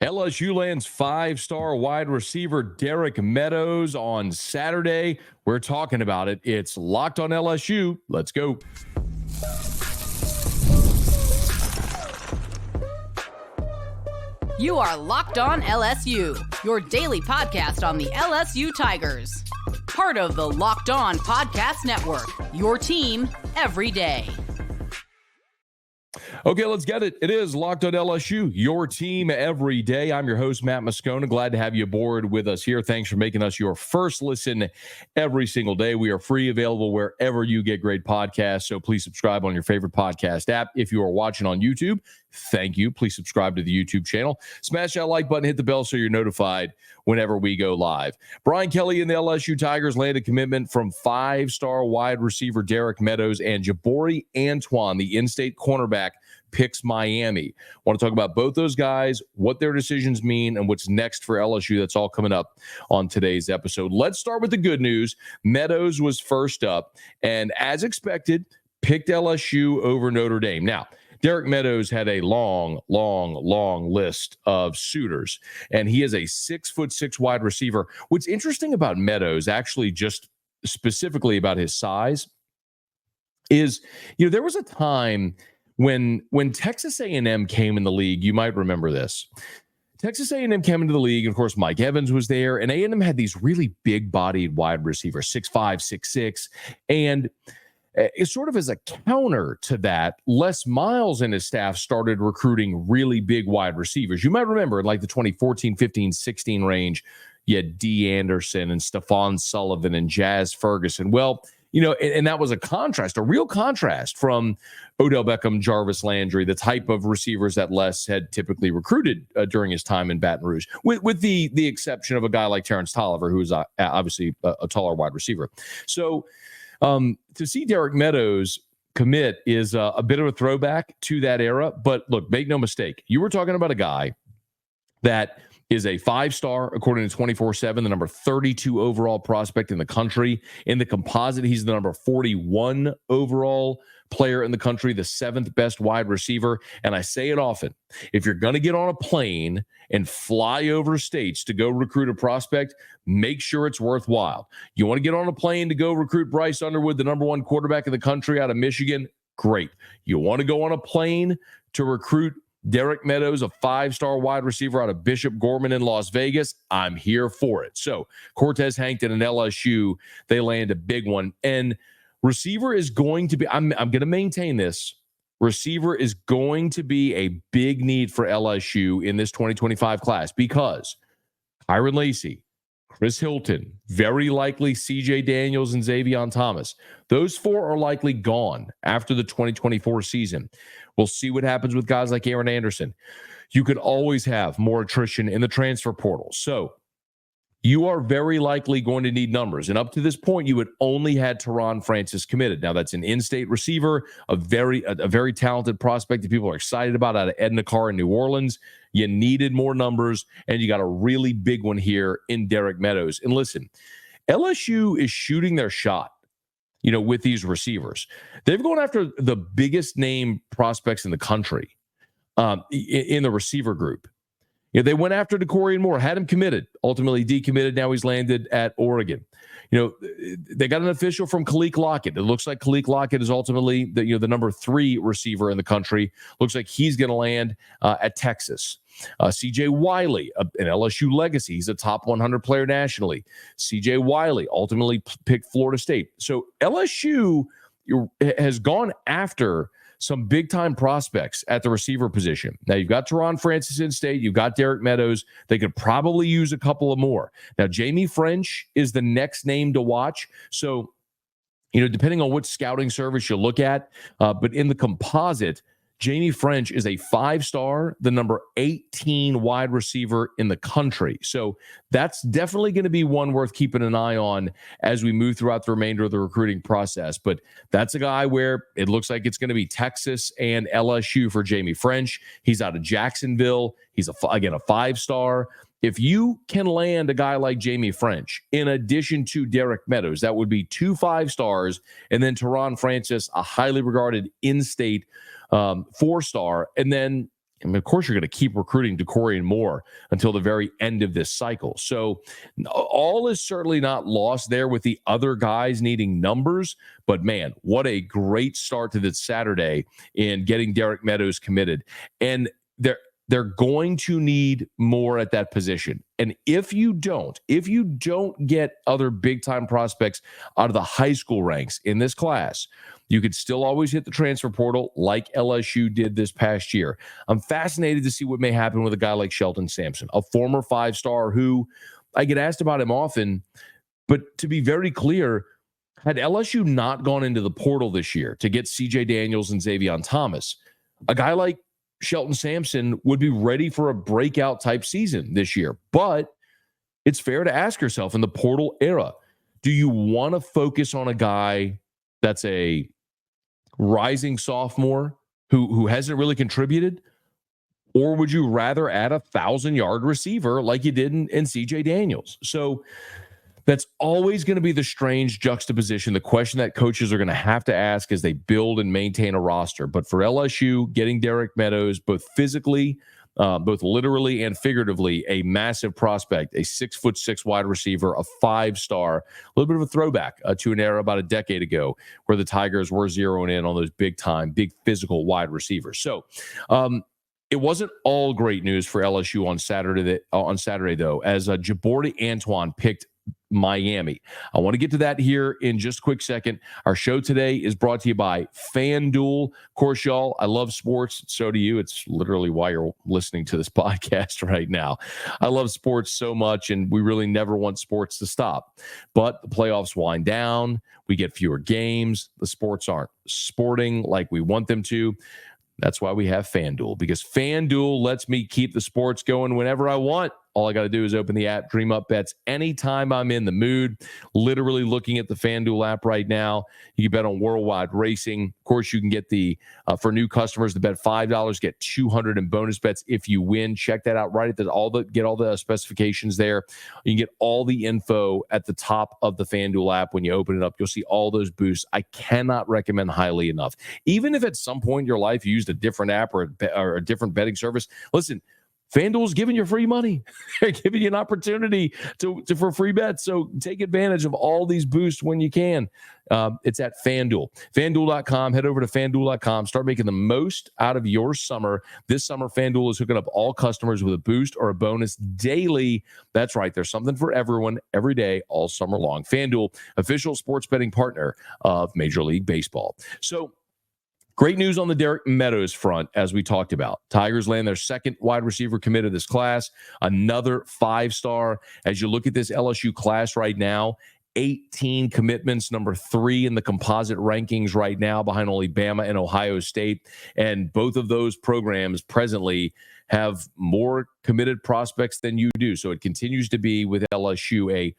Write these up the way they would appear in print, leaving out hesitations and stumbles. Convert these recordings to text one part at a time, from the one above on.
LSU lands five-star wide receiver Derek Meadows on Saturday. We're talking about it. It's Locked on LSU. Let's go. You are Locked on LSU, your daily podcast on the LSU Tigers. Part of the Locked On Podcast Network, your team every day. Okay, let's get it. It is Locked on LSU, your team every day. I'm your host, Matt Moscona. Glad to have you aboard with us here. Thanks for making us your first listen every single day. We are free, available wherever you get great podcasts. So please subscribe on your favorite podcast app. If you are watching on YouTube, thank you. Please subscribe to the YouTube channel. Smash that like button, hit the bell so you're notified whenever we go live. Brian Kelly and the LSU Tigers landed commitment from five-star wide receiver Derek Meadows and Jaboree Antoine, the in-state cornerback, picks Miami. Want to talk about both those guys, what their decisions mean, and what's next for LSU. That's all coming up on today's episode. Let's start with the good news. Meadows was first up, and as expected, picked LSU over Notre Dame. Now, Derek Meadows had a long list of suitors, and he is a 6'6" wide receiver. What's interesting about Meadows, actually just specifically about his size, is, there was a time when Texas A&M came in the league. You might remember this. Texas A&M came into the league, and of course, Mike Evans was there, and A&M had these really big-bodied wide receivers, 6'5", 6'6", and it's sort of as a counter to that, Les Miles and his staff started recruiting really big wide receivers. You might remember in like the 2014, 15, 16 range, you had D. Anderson and Stephon Sullivan and Jazz Ferguson. Well, and that was a contrast, a real contrast from Odell Beckham, Jarvis Landry, the type of receivers that Les had typically recruited during his time in Baton Rouge, with the exception of a guy like Terrence Tolliver, who's obviously a taller wide receiver. So, to see Derek Meadows commit is a bit of a throwback to that era. But look, make no mistake. You were talking about a guy that is a five-star, according to 24/7, the number 32 overall prospect in the country. In the composite, he's the number 41 overall player in the country, the seventh best wide receiver. And I say it often, if you're going to get on a plane and fly over states to go recruit a prospect, make sure it's worthwhile. You want to get on a plane to go recruit Bryce Underwood, the number one quarterback in the country out of Michigan? Great. You want to go on a plane to recruit Derek Meadows, a five-star wide receiver out of Bishop Gorman in Las Vegas? I'm here for it. So Cortez Hankton and LSU, they land a big one. And receiver is going to be, I'm going to maintain this. Receiver is going to be a big need for LSU in this 2025 class because Kyron Lacey, Chris Hilton, very likely CJ Daniels and Xavier Thomas. Those four are likely gone after the 2024 season. We'll see what happens with guys like Aaron Anderson. You could always have more attrition in the transfer portal. So you are very likely going to need numbers. And up to this point, you had only had Teron Francis committed. Now, that's an in-state receiver, a very talented prospect that people are excited about out of Edna Carr in New Orleans. You needed more numbers, and you got a really big one here in Derek Meadows. And listen, LSU is shooting their shot, with these receivers. They've gone after the biggest name prospects in the country in the receiver group. They went after DeCorian Moore, had him committed, ultimately decommitted. Now he's landed at Oregon. They got an official from Kalik Lockett. It looks like Kalik Lockett is ultimately the number 3 receiver in the country. Looks like he's going to land at Texas. CJ Wiley, an LSU legacy. He's a top 100 player nationally. CJ Wiley ultimately picked Florida State. So LSU has gone after some big-time prospects at the receiver position. Now, you've got Teron Francis in state. You've got Derek Meadows. They could probably use a couple of more. Now, Jamie French is the next name to watch. So, depending on which scouting service you look at, but in the composite, Jamie French is a 5-star, the number 18 wide receiver in the country. So that's definitely going to be one worth keeping an eye on as we move throughout the remainder of the recruiting process. But that's a guy where it looks like it's going to be Texas and LSU for Jamie French. He's out of Jacksonville. He's, again, a 5-star. If you can land a guy like Jamie French, in addition to Derek Meadows, that would be 2 5-stars, and then Teron Francis, a highly regarded in-state 4-star, and then I mean, of course, you're going to keep recruiting Decorian Moore until the very end of this cycle. So all is certainly not lost there with the other guys needing numbers. But, man, what a great start to this Saturday in getting Derek Meadows committed. And they're going to need more at that position. And if you don't get other big-time prospects out of the high school ranks in this class, you could still always hit the transfer portal like LSU did this past year. I'm fascinated to see what may happen with a guy like Shelton Sampson, a former five-star who I get asked about him often. But to be very clear, had LSU not gone into the portal this year to get C.J. Daniels and Xavion Thomas, a guy like Shelton Sampson would be ready for a breakout type season this year. But it's fair to ask yourself in the portal era, do you want to focus on a guy that's a rising sophomore who hasn't really contributed? Or would you rather add a 1,000-yard receiver like you did in CJ Daniels? So that's always going to be the strange juxtaposition, the question that coaches are going to have to ask as they build and maintain a roster. But for LSU, getting Derek Meadows, both physically, both literally and figuratively, a massive prospect, a 6'6" wide receiver, a 5-star, a little bit of a throwback to an era about a decade ago where the Tigers were zeroing in on those big physical wide receivers. So it wasn't all great news for LSU on Saturday though, as Jaboree Antoine picked Miami. I want to get to that here in just a quick second. Our show today is brought to you by FanDuel. Of course, y'all, I love sports. So do you. It's literally why you're listening to this podcast right now. I love sports so much, and we really never want sports to stop. But the playoffs wind down. We get fewer games. The sports aren't sporting like we want them to. That's why we have FanDuel, because FanDuel lets me keep the sports going whenever I want. All I got to do is open the app, dream up bets anytime I'm in the mood. Literally looking at the FanDuel app right now. You can bet on worldwide racing. Of course, you can get for new customers to bet $5, get $200 in bonus bets if you win. Check that out right at get all the specifications there. You can get all the info at the top of the FanDuel app. When you open it up, you'll see all those boosts. I cannot recommend highly enough. Even if at some point in your life you used a different app or a different betting service, listen, FanDuel's giving you free money. They're giving you an opportunity for free bets. So take advantage of all these boosts when you can. It's at FanDuel. FanDuel.com. Head over to FanDuel.com. Start making the most out of your summer. This summer, FanDuel is hooking up all customers with a boost or a bonus daily. That's right. There's something for everyone every day, all summer long. FanDuel, official sports betting partner of Major League Baseball. So, great news on the Derek Meadows front, as we talked about. Tigers land their second wide receiver committed this class, another 5-star. As you look at this LSU class right now, 18 commitments, number 3 in the composite rankings right now, behind only Bama and Ohio State. And both of those programs presently have more committed prospects than you do. So it continues to be with LSU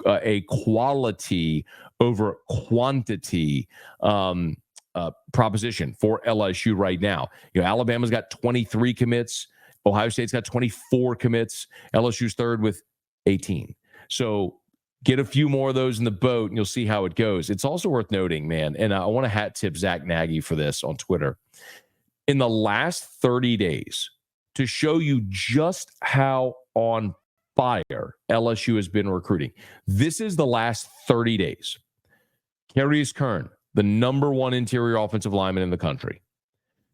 a quality over quantity proposition for LSU right now. You know, Alabama's got 23 commits. Ohio State's got 24 commits. LSU's third with 18. So get a few more of those in the boat and you'll see how it goes. It's also worth noting, man, and I want to hat tip Zach Nagy for this on Twitter. In the last 30 days, to show you just how on fire LSU has been recruiting, this is the last 30 days. Carius Kern, the number 1 interior offensive lineman in the country.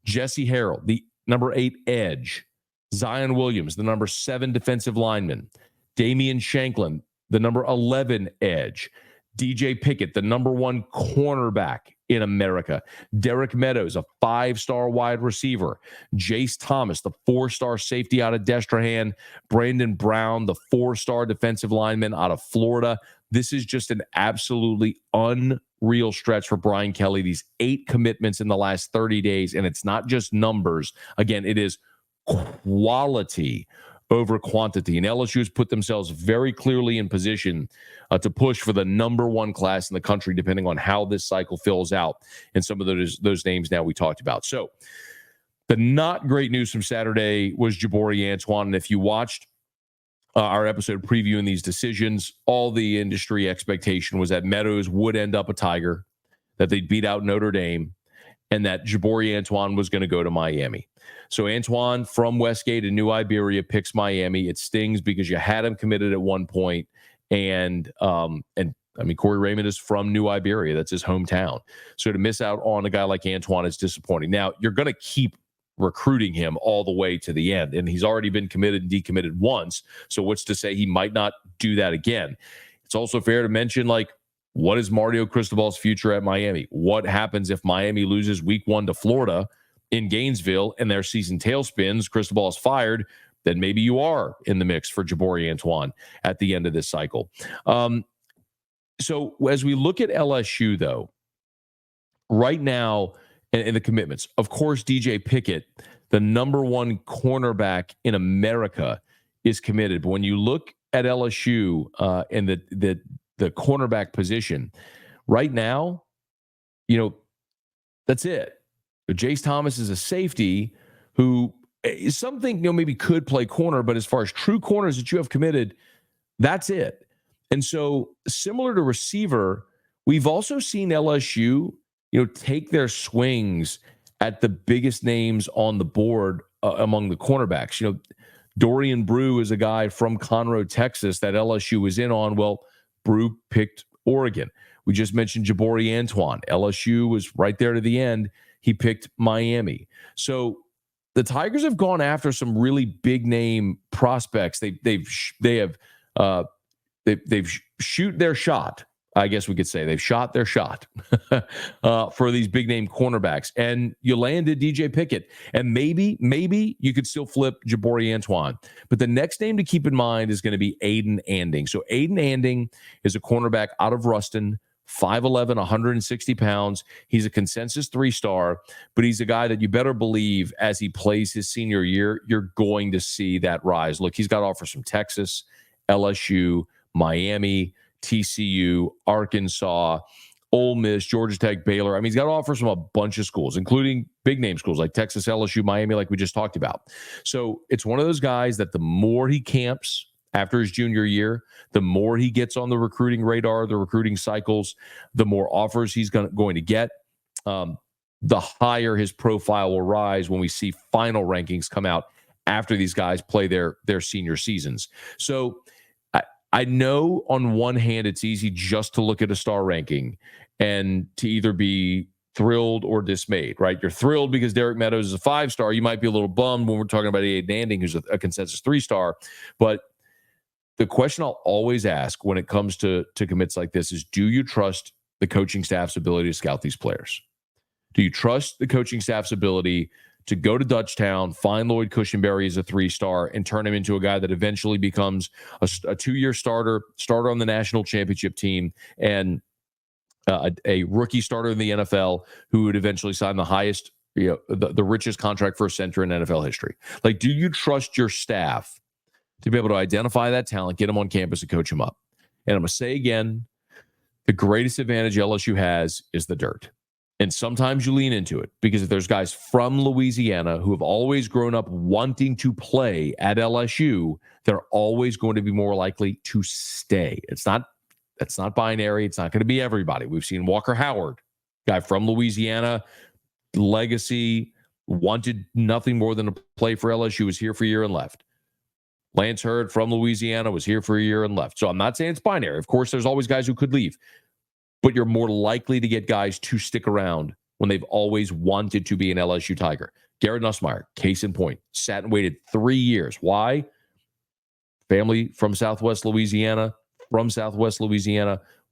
Jesse Harrell, the number 8 edge. Zion Williams, the number 7 defensive lineman. Damian Shanklin, the number 11 edge. DJ Pickett, the number 1 cornerback in America. Derek Meadows, a 5-star wide receiver. Jace Thomas, the 4-star safety out of Destrehan. Brandon Brown, the 4-star defensive lineman out of Florida. This is just an absolutely unreal stretch for Brian Kelly. These 8 commitments in the last 30 days, and it's not just numbers. Again, it is quality over quantity. And LSU has put themselves very clearly in position to push for the number 1 class in the country, depending on how this cycle fills out. And some of those names now we talked about. So the not great news from Saturday was Jaboree Antoine. And if you watched our episode previewing these decisions, all the industry expectation was that Meadows would end up a Tiger, that they'd beat out Notre Dame, and that Jaboree Antoine was going to go to Miami. So Antoine from Westgate and New Iberia picks Miami. It stings because you had him committed at one point, and I mean, Corey Raymond is from New Iberia. That's his hometown. So to miss out on a guy like Antoine is disappointing. Now, you're going to keep recruiting him all the way to the end, and he's already been committed and decommitted once. So what's to say he might not do that again? It's also fair to mention, like, what is Mario Cristobal's future at Miami? What happens if Miami loses week 1 to Florida in Gainesville and their season tailspins? Cristobal is fired. Then maybe you are in the mix for Jaboree Antoine at the end of this cycle. So as we look at LSU, though, right now, and the commitments, of course, DJ Pickett, the number 1 cornerback in America, is committed. But when you look at LSU and the cornerback position right now, you know, that's it. Jace Thomas is a safety who is something, you know, maybe could play corner, but as far as true corners that you have committed, that's it. And so similar to receiver, we've also seen LSU, you know, take their swings at the biggest names on the board among the cornerbacks. You know, Dorian Brew is a guy from Conroe, Texas that LSU was in on. Well, Brew picked Oregon. We just mentioned Jaboree Antoine. LSU was right there to the end. He picked Miami. So the Tigers have gone after some really big name prospects. They've shoot their shot. I guess we could say they've shot their shot for these big name cornerbacks. And you landed DJ Pickett. And maybe you could still flip Jaboree Antoine. But the next name to keep in mind is going to be Aiden Anding. So Aiden Anding is a cornerback out of Ruston, 5'11", 160 pounds. He's a consensus 3-star, but he's a guy that you better believe as he plays his senior year, you're going to see that rise. Look, he's got offers from Texas, LSU, Miami, TCU, Arkansas, Ole Miss, Georgia Tech, Baylor. I mean, he's got offers from a bunch of schools, including big name schools like Texas, LSU, Miami, like we just talked about. So it's one of those guys that the more he camps after his junior year, the more he gets on the recruiting radar, the recruiting cycles, the more offers he's going to get. The higher his profile will rise when we see final rankings come out after these guys play their senior seasons. So I know on one hand, it's easy just to look at a star ranking and to either be thrilled or dismayed, right? You're thrilled because Derek Meadows is a 5-star. You might be a little bummed when we're talking about Aiden Anding, who's a consensus 3-star. But the question I'll always ask when it comes to commits like this is, do you trust the coaching staff's ability to scout these players? Do you trust the coaching staff's ability to go to Dutchtown, find Lloyd Cushenberry as a 3-star, and turn him into a guy that eventually becomes a 2-year starter on the national championship team, and a rookie starter in the NFL who would eventually sign the highest, you know, the richest contract for a center in NFL history? Like, do you trust your staff to be able to identify that talent, get him on campus, and coach him up? And I'm going to say again, the greatest advantage LSU has is the dirt. And sometimes you lean into it because if there's guys from Louisiana who have always grown up wanting to play at LSU, they're always going to be more likely to stay. That's not binary. It's not going to be everybody. We've seen Walker Howard, guy from Louisiana, legacy, wanted nothing more than to play for LSU, was here for a year and left. Lance Hurd from Louisiana was here for a year and left. So I'm not saying it's binary. Of course, there's always guys who could leave, but you're more likely to get guys to stick around when they've always wanted to be an LSU Tiger. Garrett Nussmeier, case in point, sat and waited 3 years. Why? Family from Southwest Louisiana,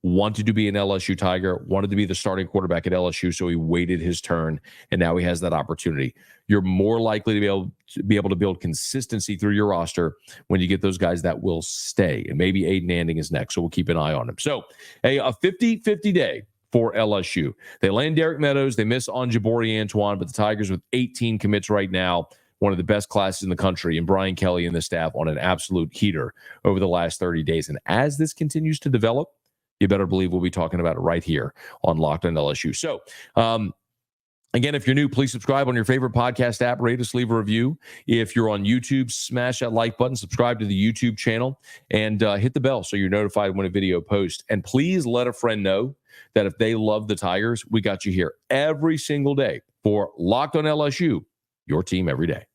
wanted to be an LSU Tiger, wanted to be the starting quarterback at LSU, so he waited his turn, and now he has that opportunity. You're more likely to be able to build consistency through your roster when you get those guys that will stay. And maybe Aiden Anding is next, so we'll keep an eye on him. So a 50-50 day for LSU. They land Derek Meadows. They miss on Jaboree Antoine, but the Tigers with 18 commits right now, one of the best classes in the country, and Brian Kelly and the staff on an absolute heater over the last 30 days. And as this continues to develop, you better believe we'll be talking about it right here on Locked On LSU. So Again, if you're new, please subscribe on your favorite podcast app. Rate us, leave a review. If you're on YouTube, smash that like button, subscribe to the YouTube channel, and hit the bell so you're notified when a video posts. And please let a friend know that if they love the Tigers, we got you here every single day for Locked on LSU, your team every day.